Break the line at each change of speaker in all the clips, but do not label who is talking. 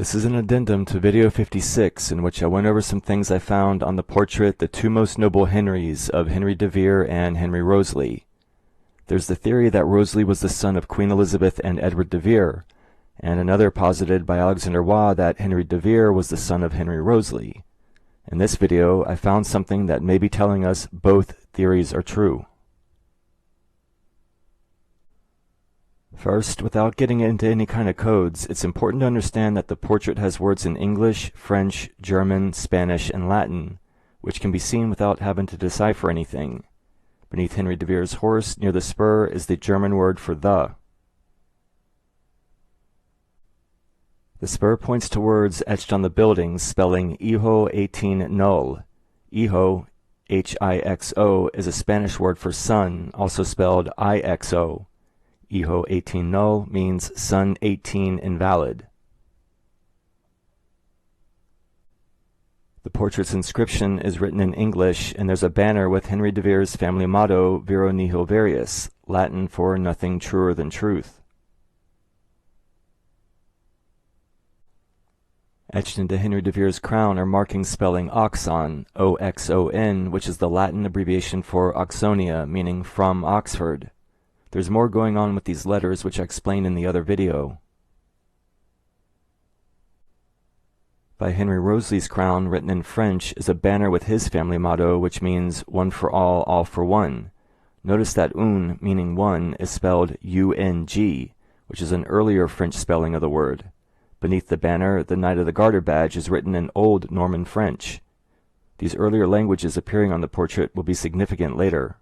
This is an addendum to video 56, in which I went over some things I found on the portrait The Two Most Noble Henries of Henry de Vere and Henry Wriothesley. There's the theory that Wriothesley was the son of Queen Elizabeth and Edward de Vere, and another posited by Alexander Waugh that Henry de Vere was the son of Henry Wriothesley. In this video, I found something that may be telling us both theories are true. First, without getting into any kind of codes, it's important to understand that the portrait has words in English, French, German, Spanish, and Latin, which can be seen without having to decipher anything. Beneath Henry de Vere's horse, near the spur, is the German word for the. The spur points to words etched on the buildings, spelling Hijo 18 null. Hijo, H-I-X-O, is a Spanish word for son, also spelled I-X-O. Hijo 18 null means son 18 invalid. The portrait's inscription is written in English, and there's a banner with Henry de Vere's family motto, Vero nihil verius, Latin for nothing truer than truth. Etched into Henry de Vere's crown are markings spelling Oxon, O-X-O-N, which is the Latin abbreviation for Oxonia, meaning from Oxford. There's more going on with these letters, which I explained in the other video. By Henry Wriothesley's crown, written in French, is a banner with his family motto, which means one for all for one. Notice that un, meaning one, is spelled U-N-G, which is an earlier French spelling of the word. Beneath the banner, the Knight of the Garter badge is written in Old Norman French. These earlier languages appearing on the portrait will be significant later.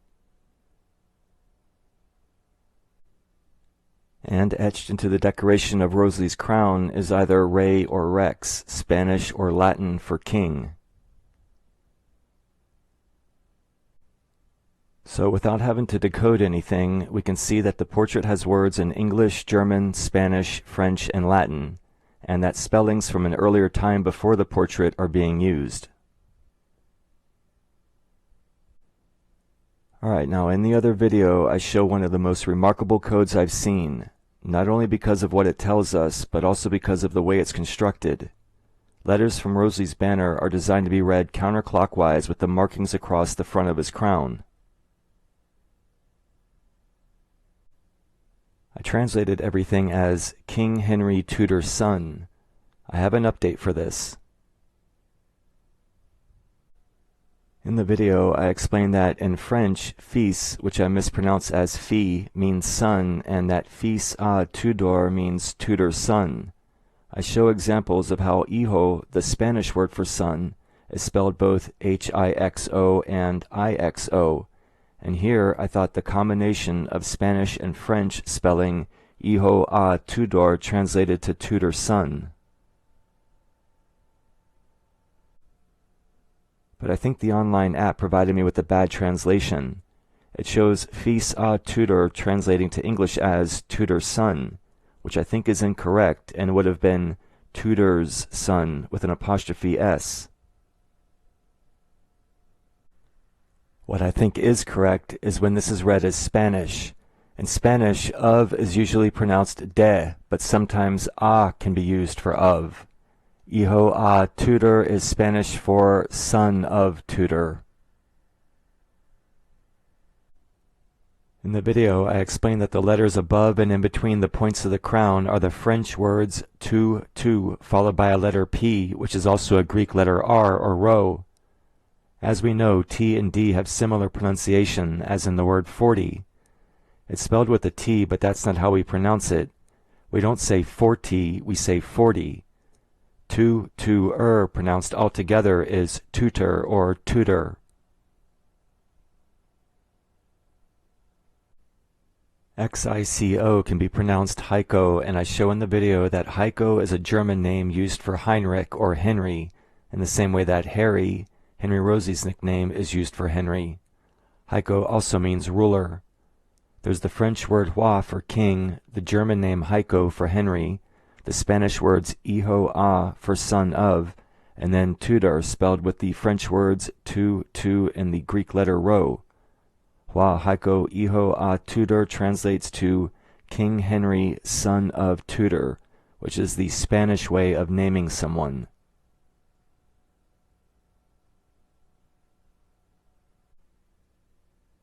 And etched into the decoration of Wriothesley's crown is either Rey or Rex, Spanish or Latin for king. So without having to decode anything, we can see that the portrait has words in English, German, Spanish, French, and Latin, and that spellings from an earlier time before the portrait are being used. Alright, now in the other video I show one of the most remarkable codes I've seen, not only because of what it tells us, but also because of the way it's constructed. Letters from Wriothesley's banner are designed to be read counterclockwise with the markings across the front of his crown. I translated everything as King Henry Tudor's son. I have an update for this. In the video, I explained that in French, fils, which I mispronounce as fille, means son, and that fils à Tudor means Tudor's son. I show examples of how hijo, the Spanish word for son, is spelled both H-I-X-O and I-X-O, and here I thought the combination of Spanish and French spelling Hijo a Tudor translated to Tudor's son. But I think the online app provided me with a bad translation. It shows fils à Tudor translating to English as Tudor's son, which I think is incorrect and would have been Tudor's son with an apostrophe S. What I think is correct is when this is read as Spanish. In Spanish, of is usually pronounced de, but sometimes a can be used for of. Hijo a Tudor is Spanish for son of Tudor. In the video, I explained that the letters above and in between the points of the crown are the French words tu, followed by a letter P, which is also a Greek letter R or rho. As we know, T and D have similar pronunciation, as in the word 40. It's spelled with a T, but that's not how we pronounce it. We don't say 40, we say 40. Pronounced altogether is tutor or tutor. Xico can be pronounced Heiko, and I show in the video that Heiko is a German name used for Heinrich or Henry, in the same way that Harry, Henry Wriothesley's nickname, is used for Henry. Heiko also means ruler. There's the French word roi for king, the German name Heiko for Henry, the Spanish words hijo a for son of, and then Tudor spelled with the French words tu, and the Greek letter rho. Roi Heiko hijo a Tudor translates to King Henry, son of Tudor, which is the Spanish way of naming someone.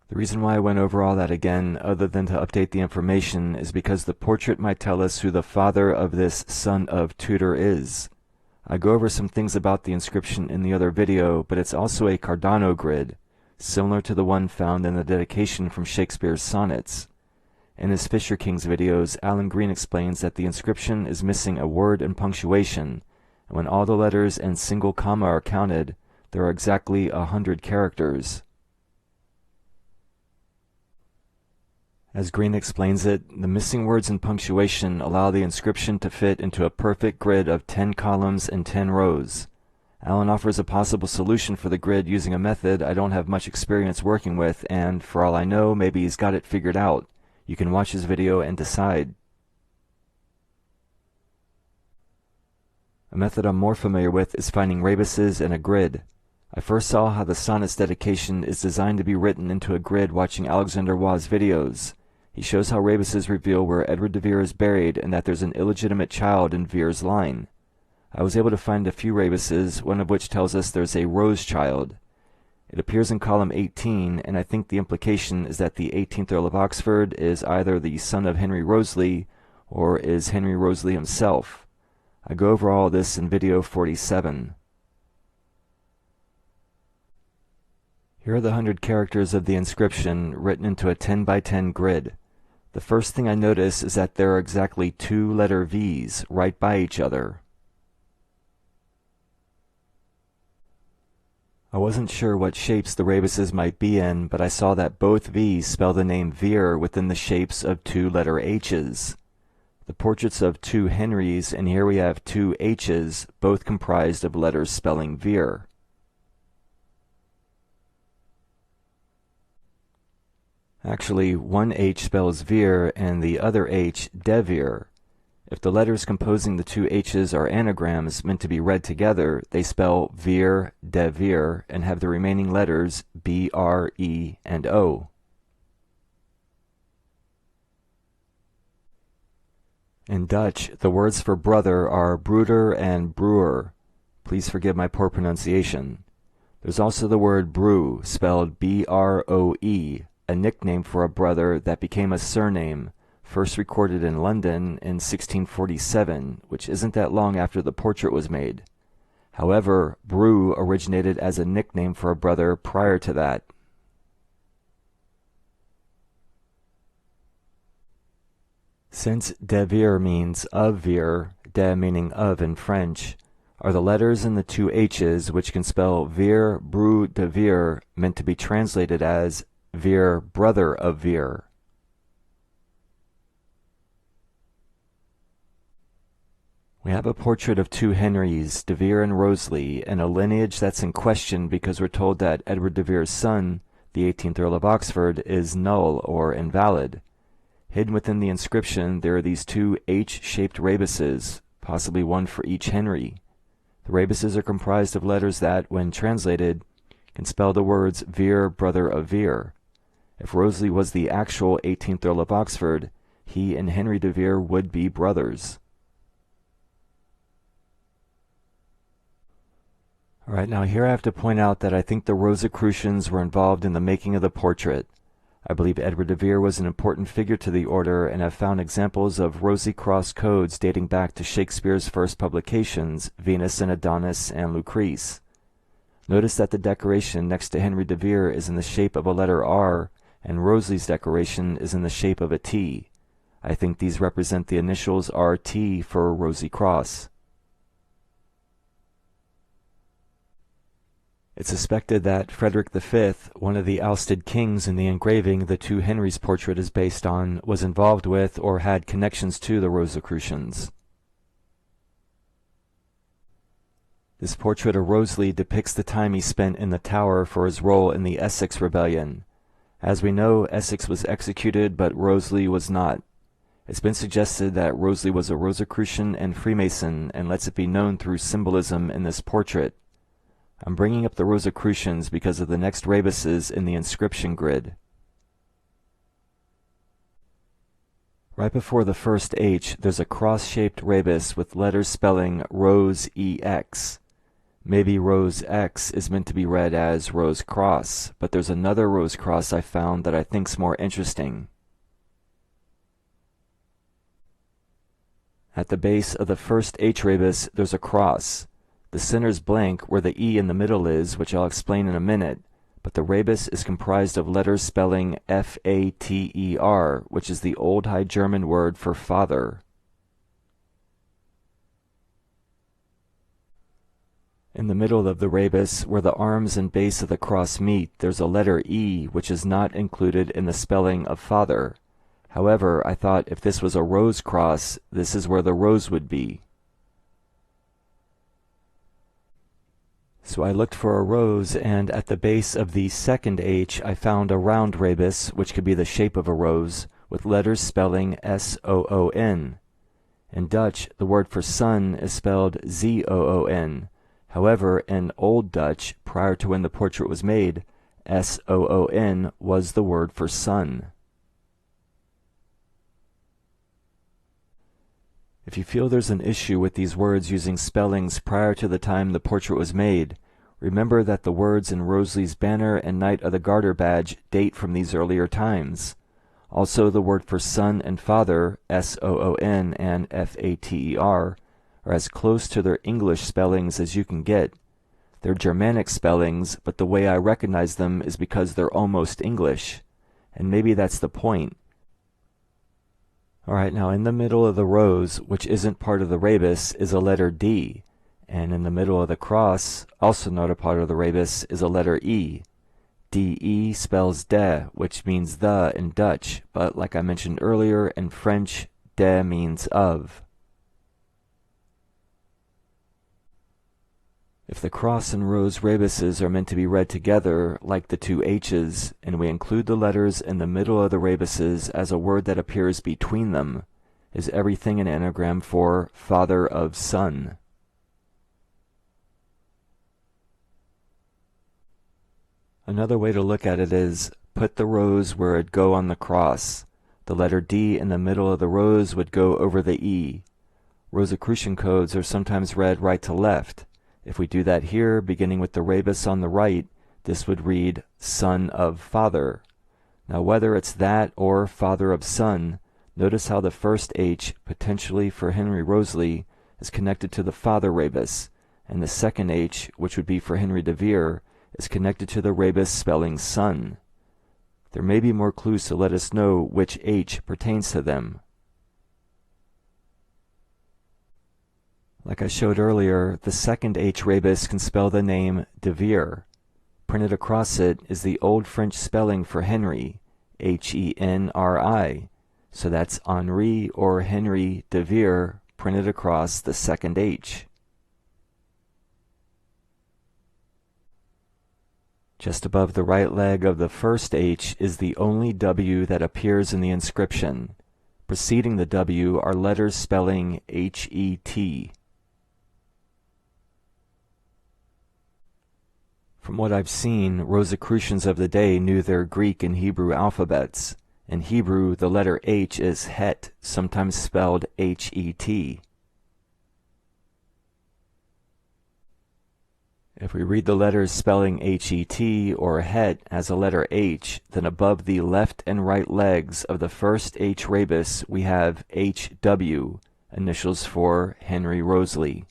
The reason why I went over all that again, other than to update the information, is because the portrait might tell us who the father of this son of Tudor is. I go over some things about the inscription in the other video, but it's also a Cardano grid, similar to the one found in the dedication from Shakespeare's sonnets. In his Fisher Kings videos, Alan Green explains that the inscription is missing a word and punctuation, and when all the letters and single comma are counted, there are exactly 100 characters. As Green explains it, the missing words and punctuation allow the inscription to fit into a perfect grid of 10 columns and 10 rows. Alan offers a possible solution for the grid using a method I don't have much experience working with, and for all I know, maybe he's got it figured out. You can watch his video and decide. A method I'm more familiar with is finding rebuses in a grid. I first saw how the sonnet's dedication is designed to be written into a grid watching Alexander Waugh's videos. He shows how rebuses reveal where Edward de Vere is buried and that there's an illegitimate child in Vere's line. I was able to find a few rebuses, one of which tells us there's a Rose child. It appears in column 18, and I think the implication is that the 18th Earl of Oxford is either the son of Henry Wriothesley or is Henry Wriothesley himself. I go over all this in video 47. Here are the 100 characters of the inscription written into a 10 by 10 grid. The first thing I notice is that there are exactly 2 letter V's right by each other. I wasn't sure what shapes the rebuses might be in, but I saw that both V's spell the name Vere within the shapes of 2 letter H's. The portraits of 2 Henrys, and here we have 2 H's, both comprised of letters spelling Vere. Actually, one H spells Vere and the other H de Vere. If the letters composing the 2 H's are anagrams meant to be read together, they spell Vere, de Vere, and have the remaining letters B, R, E, and O. In Dutch, the words for brother are broeder and broer. Please forgive my poor pronunciation. There's also the word broe, spelled B-R-O-E, a nickname for a brother that became a surname, first recorded in London in 1647, which isn't that long after the portrait was made. However, Brew originated as a nickname for a brother prior to that. Since de Vere means of Vere, de meaning of in French, are the letters in the 2 H's, which can spell Vere, Brew de Vere, meant to be translated as Vere, brother of Vere. We have a portrait of 2 Henrys, de Vere and Wriothesley, and a lineage that's in question because we're told that Edward de Vere's son, the 18th Earl of Oxford, is null or invalid. Hidden within the inscription, there are these 2 H-shaped rebuses, possibly one for each Henry. The rebuses are comprised of letters that, when translated, can spell the words Vere, brother of Vere. If Wriothesley was the actual 18th Earl of Oxford, he and Henry de Vere would be brothers. Alright, now here I have to point out that I think the Rosicrucians were involved in the making of the portrait. I believe Edward de Vere was an important figure to the order, and have found examples of Rosy-Cross codes dating back to Shakespeare's first publications, Venus and Adonis and Lucrece. Notice that the decoration next to Henry de Vere is in the shape of a letter R, and Wriothesley's decoration is in the shape of a T. I think these represent the initials RT for Rosy-Cross. It's suspected that Frederick V, one of the ousted kings in the engraving the 2 Henrys portrait is based on, was involved with or had connections to the Rosicrucians. This portrait of Wriothesley depicts the time he spent in the Tower for his role in the Essex Rebellion. As we know, Essex was executed, but Wriothesley was not. It's been suggested that Wriothesley was a Rosicrucian and Freemason, and lets it be known through symbolism in this portrait. I'm bringing up the Rosicrucians because of the next rebuses in the inscription grid. Right before the first H, there's a cross-shaped rebus with letters spelling Rose EX. Maybe Rose X is meant to be read as Rose Cross, but there's another Rose Cross I found that I think's more interesting. At the base of the first H rebus, there's a cross. The center's blank where the E in the middle is, which I'll explain in a minute, but the rebus is comprised of letters spelling F-A-T-E-R, which is the Old High German word for father. In the middle of the rebus, where the arms and base of the cross meet, there's a letter E, which is not included in the spelling of father. However, I thought if this was a rose cross, this is where the rose would be. So I looked for a rose, and at the base of the second H, I found a round rebus, which could be the shape of a rose, with letters spelling S-O-O-N. In Dutch, the word for sun is spelled Z-O-O-N. However, in Old Dutch, prior to when the portrait was made, S-O-O-N was the word for sun. If you feel there's an issue with these words using spellings prior to the time the portrait was made, remember that the words in Wriothesley's banner and Knight of the Garter badge date from these earlier times. Also, the word for son and father, S-O-O-N and F-A-T-E-R, are as close to their English spellings as you can get. They're Germanic spellings, but the way I recognize them is because they're almost English. And maybe that's the point. Alright, now in the middle of the rose, which isn't part of the rebus, is a letter D. And in the middle of the cross, also not a part of the rebus, is a letter E. D-E spells de, which means the in Dutch, but like I mentioned earlier, in French, de means of. If the cross and rose rebuses are meant to be read together, like the two H's, and we include the letters in the middle of the rebuses as a word that appears between them, is everything an anagram for father of son. Another way to look at it is, put the rose where it'd go on the cross. The letter D in the middle of the rose would go over the E. Rosicrucian codes are sometimes read right to left. If we do that here, beginning with the rebus on the right, this would read son of father. Now whether it's that or father of son, notice how the first H, potentially for Henry Wriothesley, is connected to the father rebus, and the second H, which would be for Henry de Vere, is connected to the rebus spelling son. There may be more clues to let us know which H pertains to them. Like I showed earlier, the second H rebus can spell the name de Vere. Printed across it is the Old French spelling for Henry, H-E-N-R-I. So that's Henri or Henry de Vere printed across the second H. Just above the right leg of the first H is the only W that appears in the inscription. Preceding the W are letters spelling H-E-T. From what I've seen, Rosicrucians of the day knew their Greek and Hebrew alphabets. In Hebrew, the letter H is het, sometimes spelled H-E-T. If we read the letters spelling H-E-T or het as a letter H, then above the left and right legs of the first H rebus we have H-W, initials for Henry Wriothesley.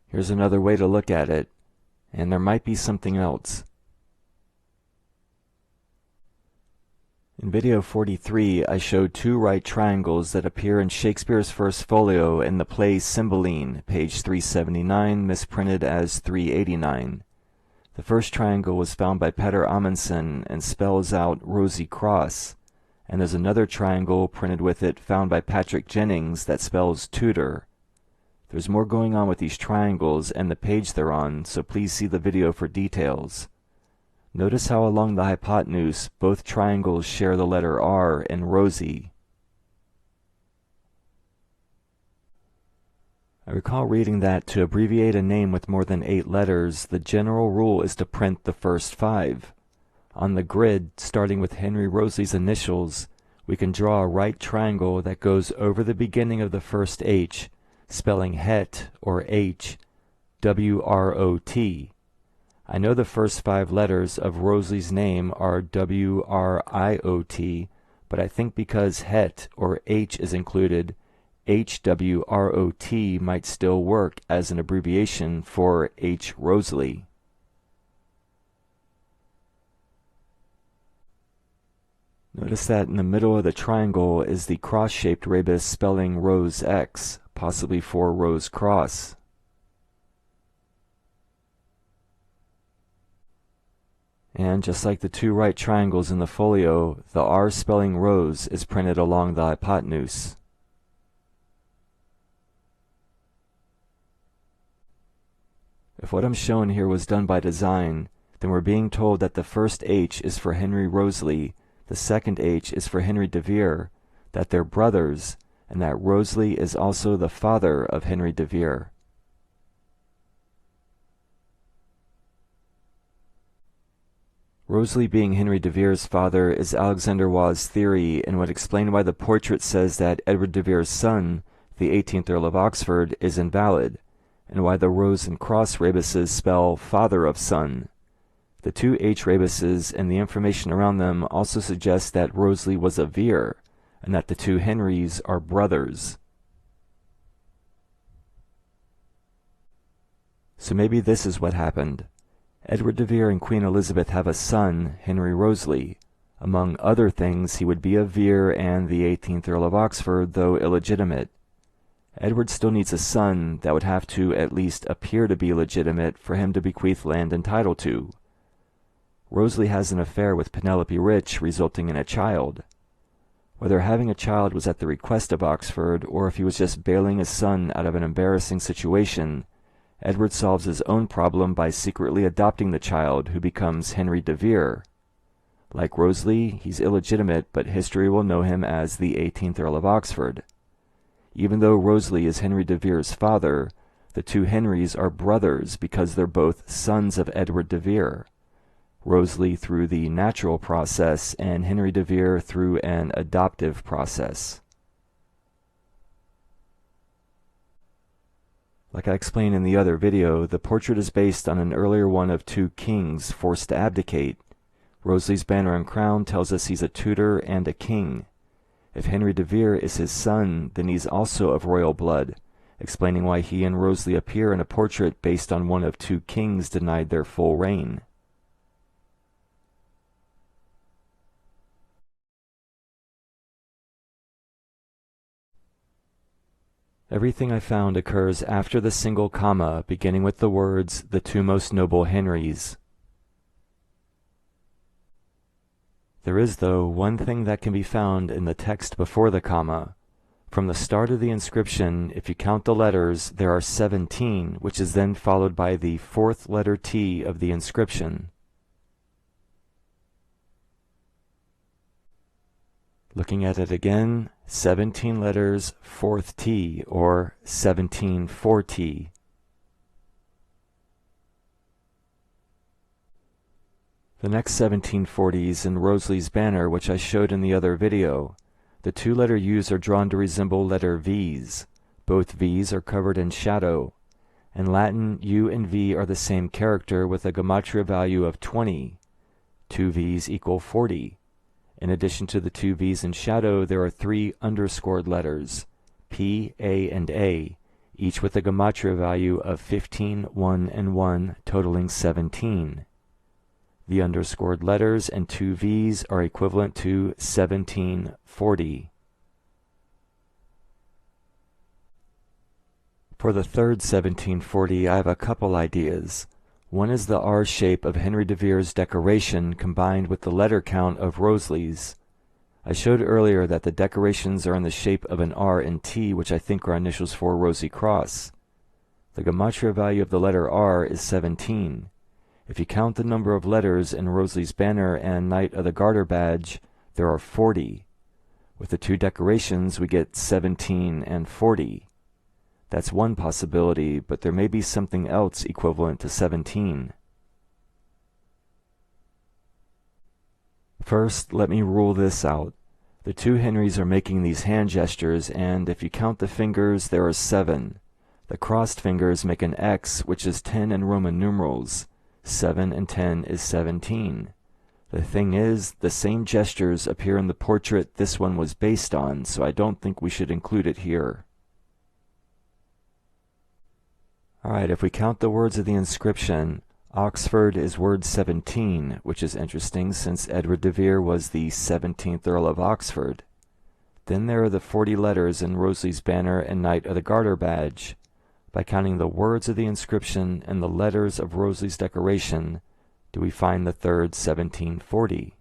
Here's another way to look at it, and there might be something else. In video 43, I showed two right triangles that appear in Shakespeare's first folio in the play Cymbeline, page 379, misprinted as 389. The first triangle was found by Peter Amundsen and spells out Rosy Cross, and there's another triangle printed with it found by Patrick Jennings that spells Tudor. There's more going on with these triangles and the page they're on, so please see the video for details. Notice how along the hypotenuse both triangles share the letter R in rosy. I recall reading that to abbreviate a name with more than 8 letters, the general rule is to print the first 5. On the grid, starting with Henry Wriothesley's initials, we can draw a right triangle that goes over the beginning of the first H, spelling het, or H, W-R-O-T. I know the first 5 letters of Wriothesley's name are W-R-I-O-T, but I think because het, or H, is included, H-W-R-O-T might still work as an abbreviation for H. Wriothesley. Notice that in the middle of the triangle is the cross-shaped rebus spelling Rose X, possibly for Rose Cross. And just like the 2 right triangles in the folio, the R spelling rose is printed along the hypotenuse. If what I'm showing here was done by design, then we're being told that the first H is for Henry Wriothesley, the second H is for Henry de Vere, that they're brothers, and that Wriothesley is also the father of Henry de Vere. Wriothesley being Henry de Vere's father is Alexander Waugh's theory, and would explain why the portrait says that Edward de Vere's son, the 18th Earl of Oxford, is invalid, and why the rose and cross rebuses spell father of son. The 2 H rebuses and the information around them also suggest that Wriothesley was a Vere, and that the 2 Henrys are brothers. So maybe this is what happened. Edward de Vere and Queen Elizabeth have a son, Henry Wriothesley. Among other things, he would be a Vere and the 18th Earl of Oxford, though illegitimate. Edward still needs a son that would have to at least appear to be legitimate for him to bequeath land and title to. Wriothesley has an affair with Penelope Rich, resulting in a child. Whether having a child was at the request of Oxford, or if he was just bailing his son out of an embarrassing situation, Edward solves his own problem by secretly adopting the child, who becomes Henry de Vere. Like Wriothesley, he's illegitimate, but history will know him as the 18th Earl of Oxford. Even though Wriothesley is Henry de Vere's father, the 2 Henrys are brothers because they're both sons of Edward de Vere. Wriothesley through the natural process, and Henry de Vere through an adoptive process. Like I explained in the other video, the portrait is based on an earlier one of 2 kings forced to abdicate. Wriothesley's banner and crown tells us he's a Tudor and a king. If Henry de Vere is his son, then he's also of royal blood, explaining why he and Wriothesley appear in a portrait based on one of 2 kings denied their full reign. Everything I found occurs after the single comma, beginning with the words, "the 2 most noble Henrys." There is, though, one thing that can be found in the text before the comma. From the start of the inscription, if you count the letters, there are 17, which is then followed by the 4th letter T of the inscription. Looking at it again, 17 letters, 4th T, or 1740. The next 1740s in Wriothesley's banner, which I showed in the other video. The 2-letter U's are drawn to resemble letter V's. Both V's are covered in shadow. In Latin, U and V are the same character with a gematria value of 20. 2 V's equal 40. In addition to the 2 V's in shadow, there are 3 underscored letters, P, A, and A, each with a gematria value of 15, 1, and 1, totaling 17. The underscored letters and 2 V's are equivalent to 1740. For the third 1740, I have a couple ideas. One is the R shape of Henry de Vere's decoration combined with the letter count of Wriothesley's. I showed earlier that the decorations are in the shape of an R and T, which I think are initials for Rosy Cross. The gematria value of the letter R is 17. If you count the number of letters in Wriothesley's banner and Knight of the Garter badge, there are 40. With the 2 decorations, we get 17 and 40. That's one possibility, but there may be something else equivalent to 17. First, let me rule this out. The two Henrys are making these hand gestures, and if you count the fingers, there are 7. The crossed fingers make an X, which is 10 in Roman numerals. 7 and 10 is 17. The thing is, the same gestures appear in the portrait this one was based on, so I don't think we should include it here. Alright, if we count the words of the inscription, Oxford is word 17, which is interesting since Edward de Vere was the 17th Earl of Oxford. Then there are the 40 letters in Wriothesley's banner and Knight of the Garter badge. By counting the words of the inscription and the letters of Wriothesley's decoration, do we find the third 1740.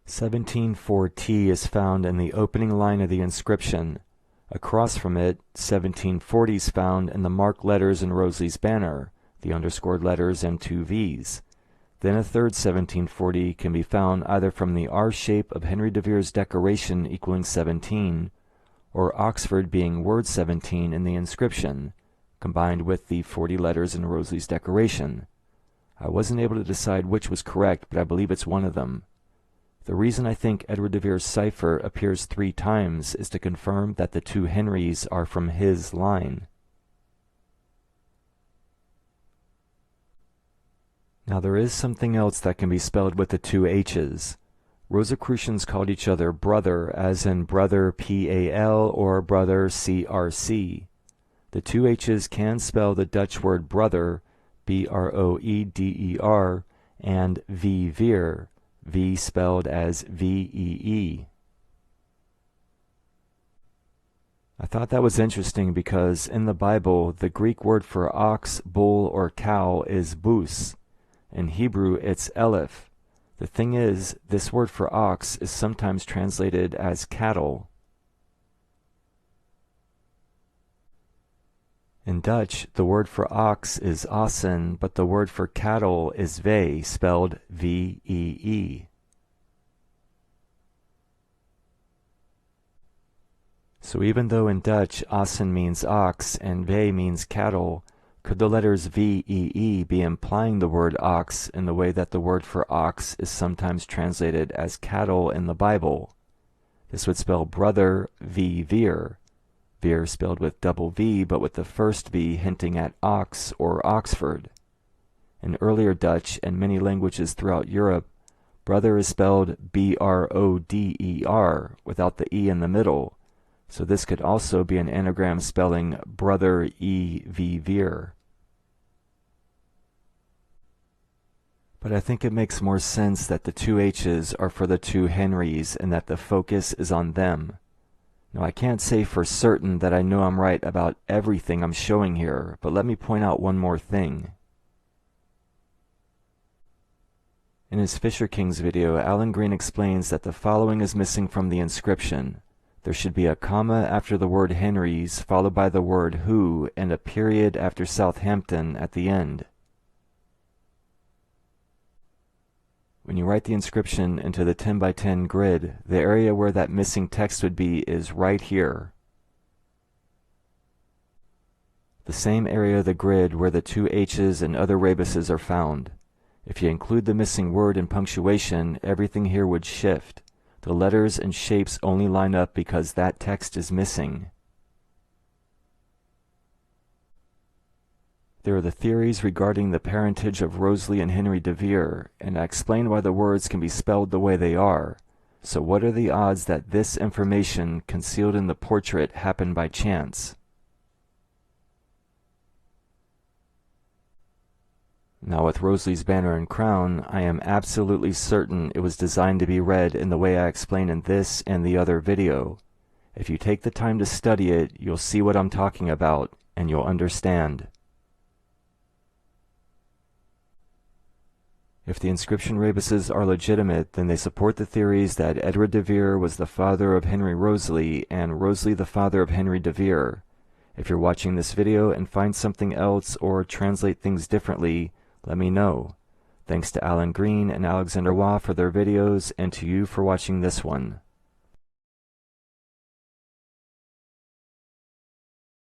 1740 is found in the opening line of the inscription. Across from it, 1740 is found in the marked letters in Wriothesley's banner, the underscored letters and 2 V's. Then a third 1740 can be found either from the R shape of Henry de Vere's decoration equaling 17, or Oxford being word 17 in the inscription, combined with the 40 letters in Wriothesley's decoration. I wasn't able to decide which was correct, but I believe it's one of them. The reason I think Edward de Vere's cipher appears 3 times is to confirm that the two Henrys are from his line. Now there is something else that can be spelled with the 2 H's. Rosicrucians called each other brother, as in brother P-A-L or brother C-R-C. The 2 H's can spell the Dutch word brother, B-R-O-E-D-E-R, and Vere, V spelled as V-E-E. I thought that was interesting because in the Bible, the Greek word for ox, bull, or cow is bus. In Hebrew, it's elef. The thing is, this word for ox is sometimes translated as cattle. In Dutch, the word for ox is ossen, but the word for cattle is vee, spelled V-E-E. So even though in Dutch ossen means ox and vee means cattle, could the letters V-E-E be implying the word ox in the way that the word for ox is sometimes translated as cattle in the Bible? This would spell brother Vere. Vere spelled with double V, but with the first V hinting at ox or Oxford. In earlier Dutch and many languages throughout Europe, brother is spelled B-R-O-D-E-R without the E in the middle, so this could also be an anagram spelling brother Vere. But I think it makes more sense that the 2 H's are for the 2 Henrys and that the focus is on them. Now, I can't say for certain that I know I'm right about everything I'm showing here, but let me point out one more thing. In his Fisher Kings video, Alan Green explains that the following is missing from the inscription. There should be a comma after the word Henries, followed by the word who, and a period after Southampton at the end. When you write the inscription into the 10 by 10 grid, the area where that missing text would be is right here. The same area of the grid where the 2 H's and other rebuses are found. If you include the missing word in punctuation, everything here would shift. The letters and shapes only line up because that text is missing. There are the theories regarding the parentage of Wriothesley and Henry de Vere, and I explained why the words can be spelled the way they are. So what are the odds that this information concealed in the portrait happened by chance? Now with Wriothesley's banner and crown, I am absolutely certain it was designed to be read in the way I explained in this and the other video. If you take the time to study it, you'll see what I'm talking about, and you'll understand. If the inscription rebuses are legitimate, then they support the theories that Edward de Vere was the father of Henry Wriothesley and Wriothesley the father of Henry de Vere. If you're watching this video and find something else or translate things differently, let me know. Thanks to Alan Green and Alexander Waugh for their videos, and to you for watching this one.